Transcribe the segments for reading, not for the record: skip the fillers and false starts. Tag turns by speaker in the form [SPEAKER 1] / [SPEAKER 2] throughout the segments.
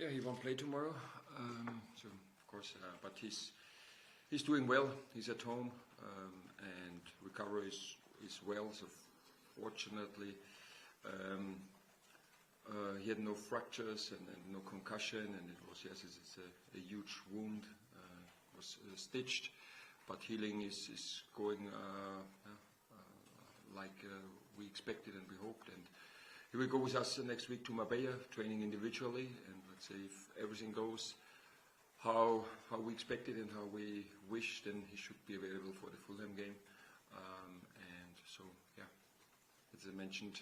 [SPEAKER 1] Yeah, he won't play tomorrow. So of course, but he's doing well. He's at home, and recovery is well. So fortunately, he had no fractures and no concussion, and it was it's a huge wound. Was stitched, but healing is going like we expected and we hoped. And he will go with us next week to Marbella, training individually, and let's say if everything goes how we expected and how we wished, then he should be available for the Fulham game. And so, yeah, as I mentioned,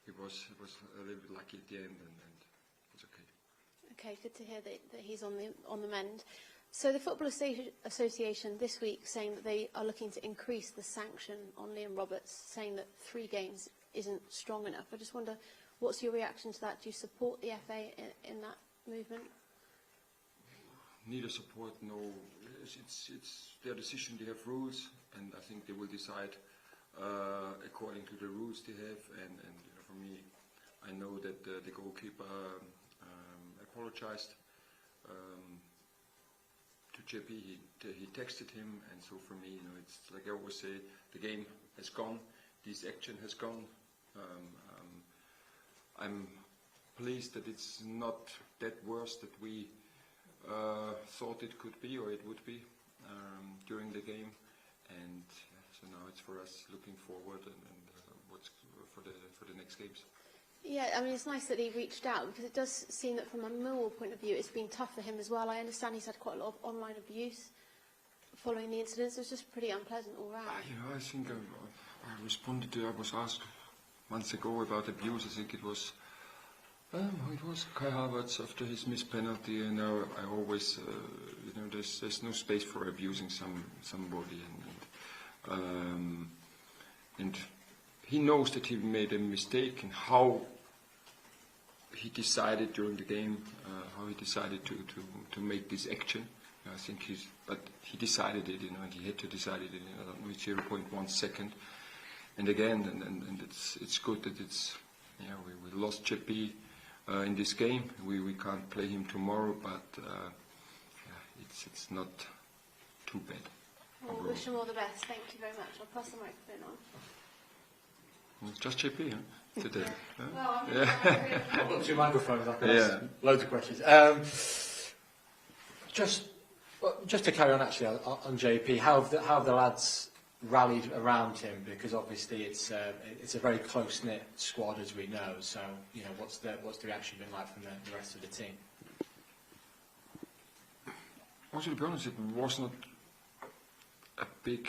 [SPEAKER 1] he was a little bit lucky at the end, and it was okay.
[SPEAKER 2] Okay, good to hear that he's on the mend. So the Football Association this week saying that they are looking to increase the sanction on Liam Roberts, saying that 3 games isn't strong enough. I just wonder, what's your reaction to that? Do you support the FA in that movement?
[SPEAKER 1] Neither support, no. It's their decision. They have rules, and I think they will decide according to the rules they have. And for me, I know that the goalkeeper apologized to JP. He texted him, and so for me, it's like I always say, the game has gone, this action has gone. I'm pleased that it's not that worse that we thought it could be or it would be during the game, and so now it's for us looking forward and what's for the next games.
[SPEAKER 2] Yeah, I mean, it's nice that he reached out, because it does seem that from a Millwall point of view, it's been tough for him as well. I understand he's had quite a lot of online abuse following the incidents. It was just pretty unpleasant all round.
[SPEAKER 1] I think I responded to, I was asked months ago about abuse. I think it was Kai Havertz after his missed penalty, and I always, there's no space for abusing somebody, and he knows that he made a mistake in how he decided during the game, how he decided to make this action. I think but he decided it, and he had to decide it in, I don't know, 0.1 second. And again, and it's good that we lost JP in this game. We can't play him tomorrow, but it's not too bad.
[SPEAKER 2] Well, wish him all the best. Thank you very much. I'll pass the microphone on.
[SPEAKER 1] It's just JP, huh? Today.
[SPEAKER 2] Well, I've
[SPEAKER 3] got 2 microphones. I can ask loads of questions. Just to carry on actually on JP, how have the lads rallied around him? Because obviously it's a very close-knit squad, as we know. So what's the reaction been like from the rest of the team?
[SPEAKER 1] Also, to be honest, it was not a big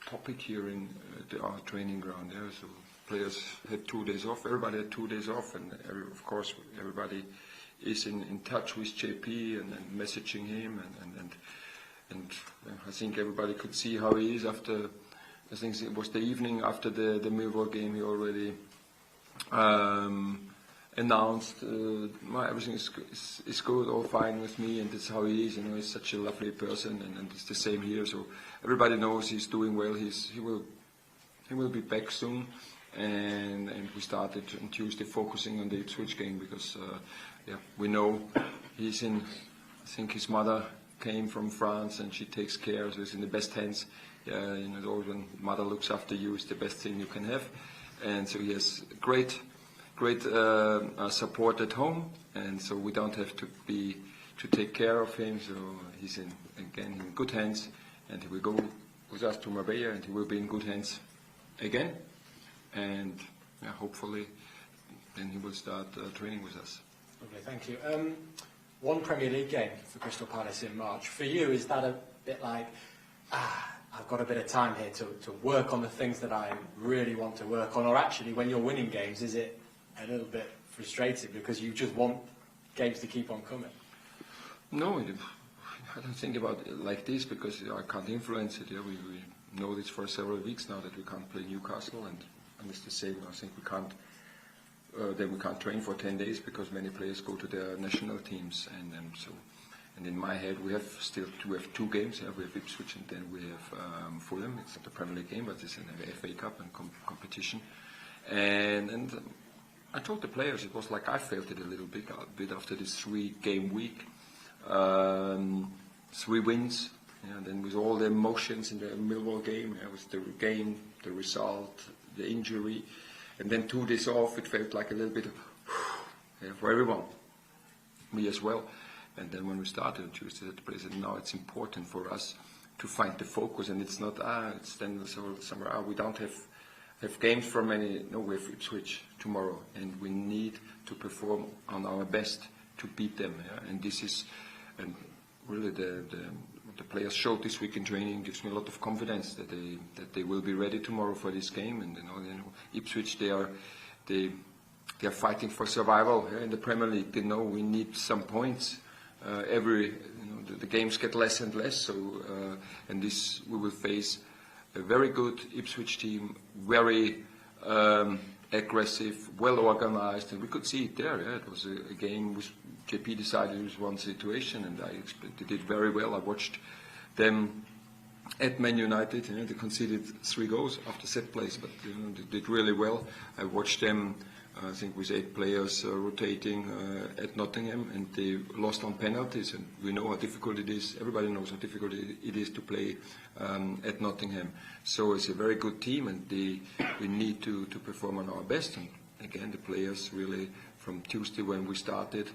[SPEAKER 1] topic here in our training ground there. So players had 2 days off. Everybody had 2 days off, and of course everybody is in touch with JP and messaging him, and I think everybody could see how he is after. I think it was the evening after the Millwall game. He already announced, everything is good, all fine with me, and that's how he is. He's such a lovely person, and it's the same here. So everybody knows he's doing well. He will be back soon, and we started on Tuesday focusing on the Ipswich game, because we know he's in. I think his mother came from France, and she takes care, so he's in the best hands. When mother looks after you, it's the best thing you can have, and so he has great support at home, and so we don't have to take care of him. So he's in good hands, and he will go with us to Marbella, and he will be in good hands again, and hopefully then he will start training with us.
[SPEAKER 3] Okay, thank you. One Premier League game for Crystal Palace in March. For you, is that a bit like, I've got a bit of time here to work on the things that I really want to work on, or actually when you're winning games, is it a little bit frustrating because you just want games to keep on coming?
[SPEAKER 1] No, I don't think about it like this, because I can't influence it. We know this for several weeks now that we can't play Newcastle, and it's the same. I think we can't. Then we can't train for 10 days because many players go to their national teams, and in my head we have 2 games. We have Ipswich, and then we have Fulham. It's not a Premier League game, but it's an FA Cup and competition, and I told the players it was like I felt it a little bit after this 3-game week. 3 wins, and then with all the emotions in the Millwall game, it was the game, the result, the injury, and then 2 days off, it felt like a little bit for everyone, me as well. And then when we started on Tuesday at the place, now it's important for us to find the focus, and it's not it's then somewhere we don't have games from any. No, we have Ipswich tomorrow, and we need to perform on our best to beat them. Yeah? And this is, and really what the players showed this week in training gives me a lot of confidence that they will be ready tomorrow for this game. And you know Ipswich, they are fighting for survival in the Premier League. They know we need some points. The games get less and less. So and this we will face a very good Ipswich team, very aggressive, well organized, and we could see it there. Yeah? It was a game which JP decided it was one situation, and I expect they did very well. I watched them at Man United. You know, they conceded 3 goals after set plays, but you know, they did really well. I watched them, I think, with 8 players rotating at Nottingham, and they lost on penalties. And we know how difficult it is. Everybody knows how difficult it is to play at Nottingham. So it's a very good team, and we need to perform on our best. And again, the players really, from Tuesday when we started,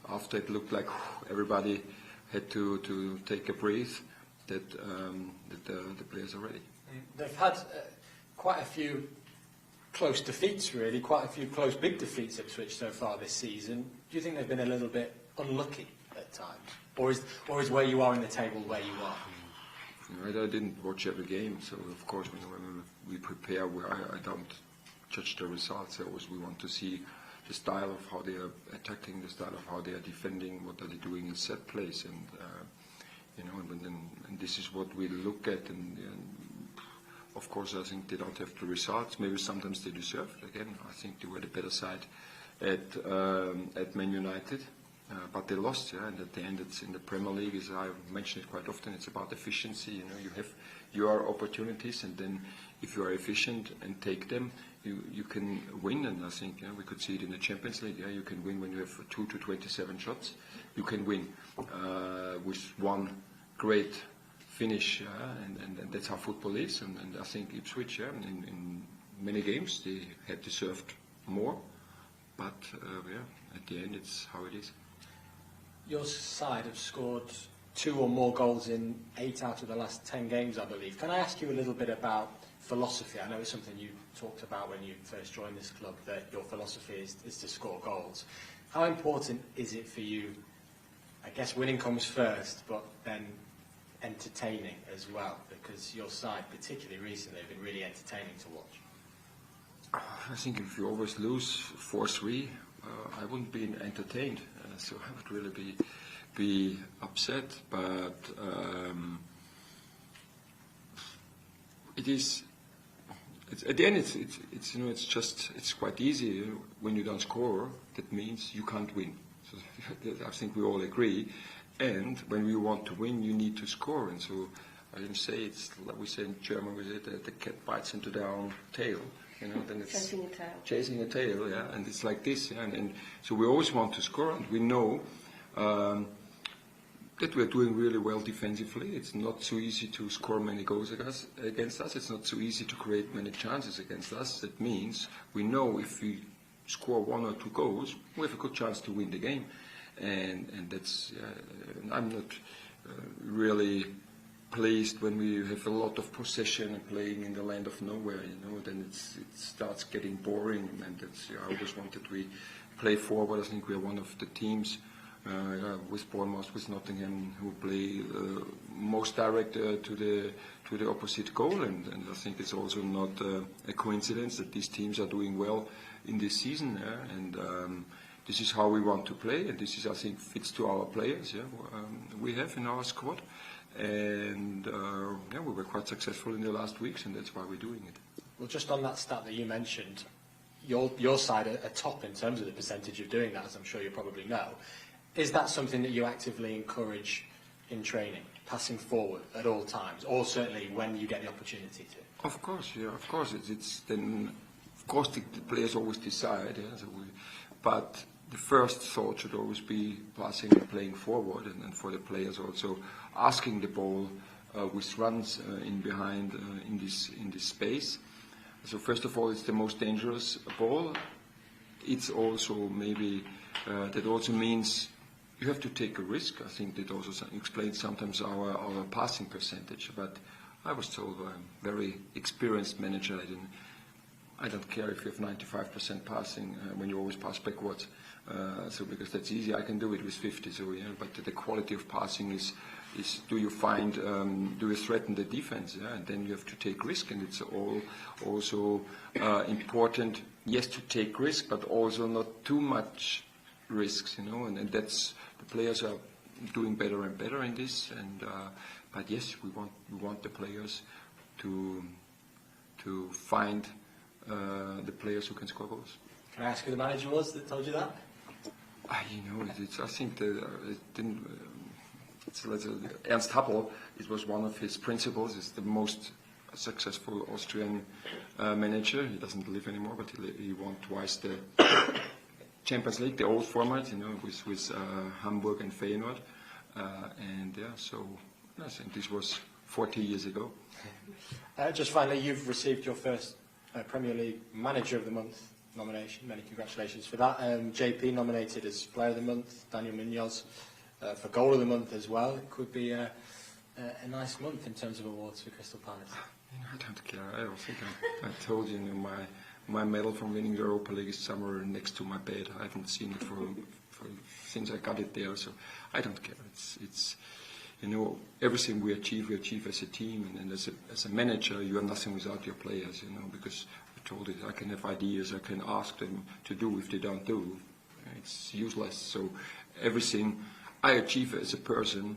[SPEAKER 1] after it looked like everybody had to take a breath, that the players are ready.
[SPEAKER 3] They've had quite a few close defeats, really, quite a few close big defeats at Ipswich so far this season. Do you think they've been a little bit unlucky at times? Or is where you are in the table where you are?
[SPEAKER 1] You know, I didn't watch every game, so of course when we prepare, I don't judge the results. We want to see the style of how they are attacking, the style of how they are defending, what are they doing in set plays, and and this is what we look at. And of course, I think they don't have the results. Maybe sometimes they deserve. Again, I think they were the better side at Man United, but they lost. Yeah, and at the end, it's in the Premier League. As I mention it quite often, it's about efficiency. You know, you have your opportunities, and then if you are efficient and take them, you can win. And I think we could see it in the Champions League. Yeah, you can win when you have 2 to 27 shots. You can win with one great finish, and that's how football is. And I think Ipswich, in many games, they had deserved more. But at the end, it's how it is.
[SPEAKER 3] Your side have scored 2 or more goals in 8 out of the last 10 games, I believe. Can I ask you a little bit about philosophy? I know it's something you talked about when you first joined this club, that your philosophy is to score goals. How important is it for you? I guess winning comes first, but then entertaining as well, because your side, particularly recently, have been really entertaining to watch.
[SPEAKER 1] I think if you always lose 4-3, I wouldn't be entertained, so I would really be upset. But it's at the end. It's quite easy. When you don't score, that means you can't win. So I think we all agree. And when we want to win, you need to score. And so I didn't say it's like we say in German, we say that the cat bites into their own tail. You know, then it's chasing a tail, yeah. And it's like this, yeah? And so we always want to score, and we know that we're doing really well defensively. It's not so easy to score many goals against us. It's not so easy to create many chances against us. That means we know if we score 1 or 2 goals, we have a good chance to win the game. And that's, I'm not really pleased when we have a lot of possession and playing in the land of nowhere, then it starts getting boring. And that's, I always wanted we play forward. I think we're one of the teams with Bournemouth, with Nottingham, who play most direct to the opposite goal. And I think it's also not a coincidence that these teams are doing well in this season. And this is how we want to play, and this is, I think, fits to our players. We have in our squad, and we were quite successful in the last weeks, and that's why we're doing it.
[SPEAKER 3] Well, just on that stat that you mentioned, your side are top in terms of the percentage of doing that, as I'm sure you probably know. Is that something that you actively encourage in training, passing forward at all times, or certainly when you get the opportunity to?
[SPEAKER 1] Of course, yeah, of course. It's then. Of course, the players always decide, yeah, but the first thought should always be passing and playing forward, and then for the players also asking the ball with runs in behind in this space. So first of all, it's the most dangerous ball. It's also maybe that also means you have to take a risk. I think that also explains sometimes our passing percentage. But I was told I'm a very experienced manager. I don't care if you have 95% passing when you always pass backwards. So because that's easy, I can do it with 50. So yeah, but the quality of passing is do you find do you threaten the defense? Yeah, and then you have to take risk, and it's also important. Yes, to take risk, but also not too much risks. You know, and that's the players are doing better and better in this. And but yes, we want the players to find the players who can score goals.
[SPEAKER 3] Can I ask who the manager was that told you that?
[SPEAKER 1] I think that it didn't. Ernst Happel. It was one of his principals. He's the most successful Austrian manager. He doesn't live anymore, but he won twice the Champions League, the old format, you know, with Hamburg and Feyenoord. And yeah, so I think this was 40 years ago.
[SPEAKER 3] Just finally, you've received your first Premier League Manager of the Month nomination. Many congratulations for that. JP nominated as Player of the Month, Daniel Munoz for Goal of the Month as well. It could be a nice month in terms of awards for Crystal Palace.
[SPEAKER 1] I don't care. I don't think I told you, my medal from winning the Europa League is somewhere next to my bed. I haven't seen it for since I got it there, so I don't care. It's you know, everything we achieve as a team, and as a manager, you are nothing without your players, you know, because I told it, I can have ideas, I can ask them to do. If they don't do, it's useless. So everything I achieve as a person,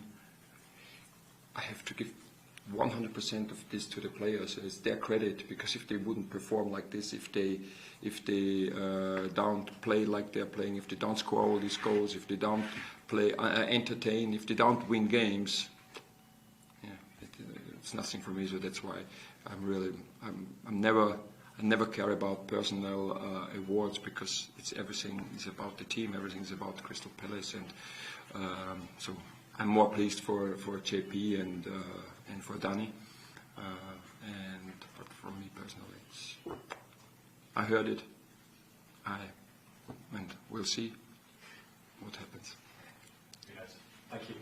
[SPEAKER 1] I have to give 100% of this to the players. It's their credit, because if they wouldn't perform like this, if they don't play like they're playing, if they don't score all these goals, if they don't play entertain, if they don't win games, yeah, it's nothing for me. So that's why I never care about personal awards, because everything is about the team, everything is about Crystal Palace, and so I'm more pleased for JP and for Danny, but for me personally, I heard it, and we'll see what happens.
[SPEAKER 3] Thank you.